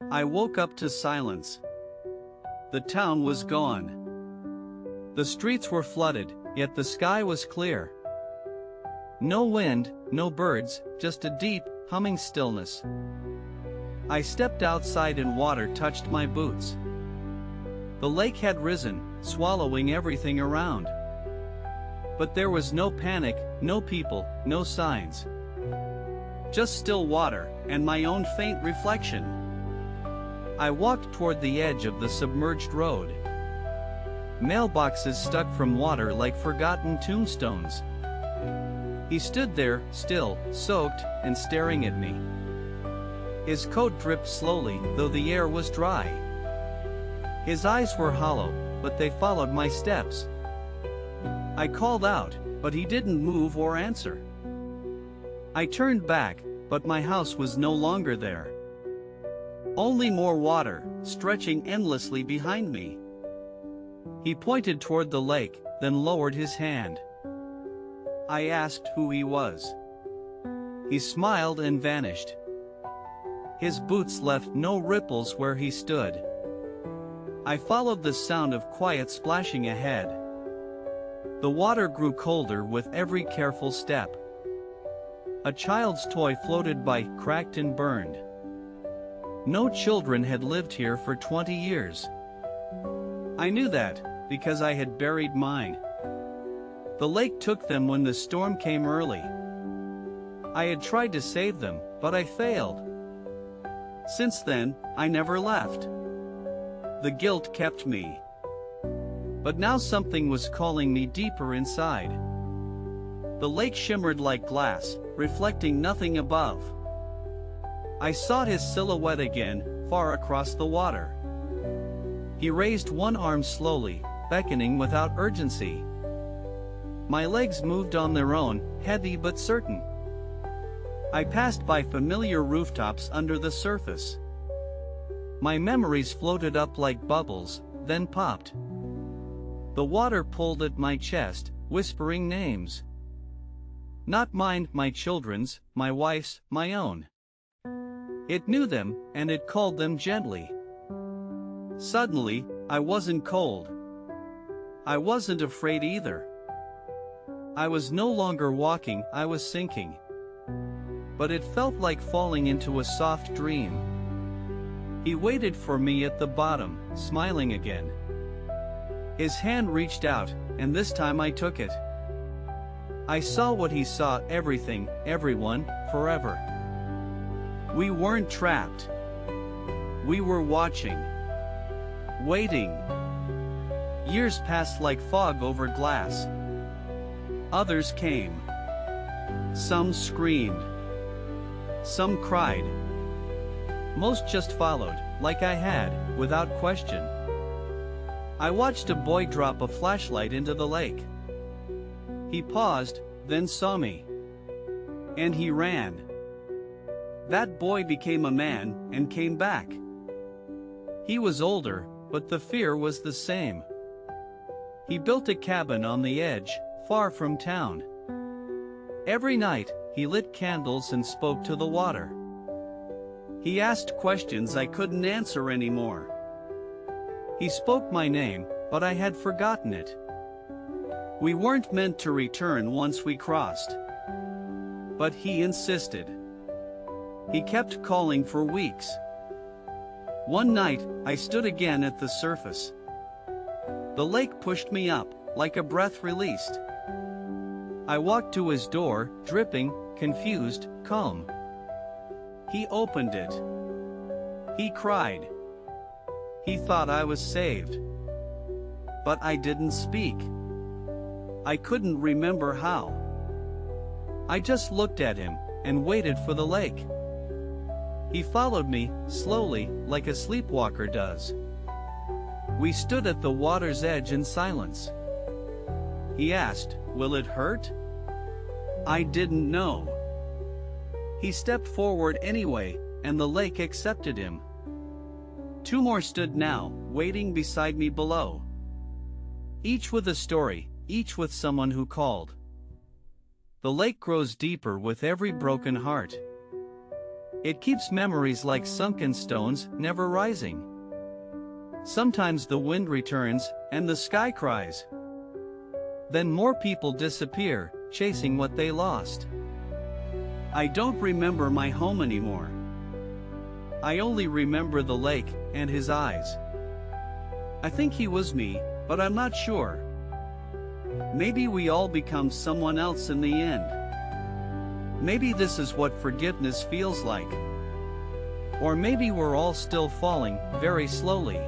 I woke up to silence. The town was gone. The streets were flooded, yet the sky was clear. No wind, no birds, just a deep, humming stillness. I stepped outside and water touched my boots. The lake had risen, swallowing everything around. But there was no panic, no people, no signs. Just still water, and my own faint reflection. I walked toward the edge of the submerged road. Mailboxes stuck from water like forgotten tombstones. He stood there, still, soaked, and staring at me. His coat dripped slowly, though the air was dry. His eyes were hollow, but they followed my steps. I called out, but he didn't move or answer. I turned back, but my house was no longer there. Only more water, stretching endlessly behind me. He pointed toward the lake, then lowered his hand. I asked who he was. He smiled and vanished. His boots left no ripples where he stood. I followed the sound of quiet splashing ahead. The water grew colder with every careful step. A child's toy floated by, cracked and burned. No children had lived here for 20 years. I knew that, because I had buried mine. The lake took them when the storm came early. I had tried to save them, but I failed. Since then, I never left. The guilt kept me. But now something was calling me deeper inside. The lake shimmered like glass, reflecting nothing above. I saw his silhouette again, far across the water. He raised one arm slowly, beckoning without urgency. My legs moved on their own, heavy but certain. I passed by familiar rooftops under the surface. My memories floated up like bubbles, then popped. The water pulled at my chest, whispering names. Not mine, my children's, my wife's, my own. It knew them, and it called them gently. Suddenly, I wasn't cold. I wasn't afraid either. I was no longer walking, I was sinking. But it felt like falling into a soft dream. He waited for me at the bottom, smiling again. His hand reached out, and this time I took it. I saw what he saw, everything, everyone, forever. We weren't trapped. We were watching. Waiting. Years passed like fog over glass. Others came. Some screamed. Some cried. Most just followed, like I had, without question. I watched a boy drop a flashlight into the lake. He paused, then saw me. And he ran. That boy became a man, and came back. He was older, but the fear was the same. He built a cabin on the edge, far from town. Every night, he lit candles and spoke to the water. He asked questions I couldn't answer anymore. He spoke my name, but I had forgotten it. We weren't meant to return once we crossed. But he insisted. He kept calling for weeks. One night, I stood again at the surface. The lake pushed me up, like a breath released. I walked to his door, dripping, confused, calm. He opened it. He cried. He thought I was saved. But I didn't speak. I couldn't remember how. I just looked at him, and waited for the lake. He followed me, slowly, like a sleepwalker does. We stood at the water's edge in silence. He asked, "Will it hurt?" I didn't know. He stepped forward anyway, and the lake accepted him. Two more stood now, waiting beside me below. Each with a story, each with someone who called. The lake grows deeper with every broken heart. It keeps memories like sunken stones, never rising. Sometimes the wind returns, and the sky cries. Then more people disappear, chasing what they lost. I don't remember my home anymore. I only remember the lake, and his eyes. I think he was me, but I'm not sure. Maybe we all become someone else in the end. Maybe this is what forgiveness feels like. Or maybe we're all still falling, very slowly.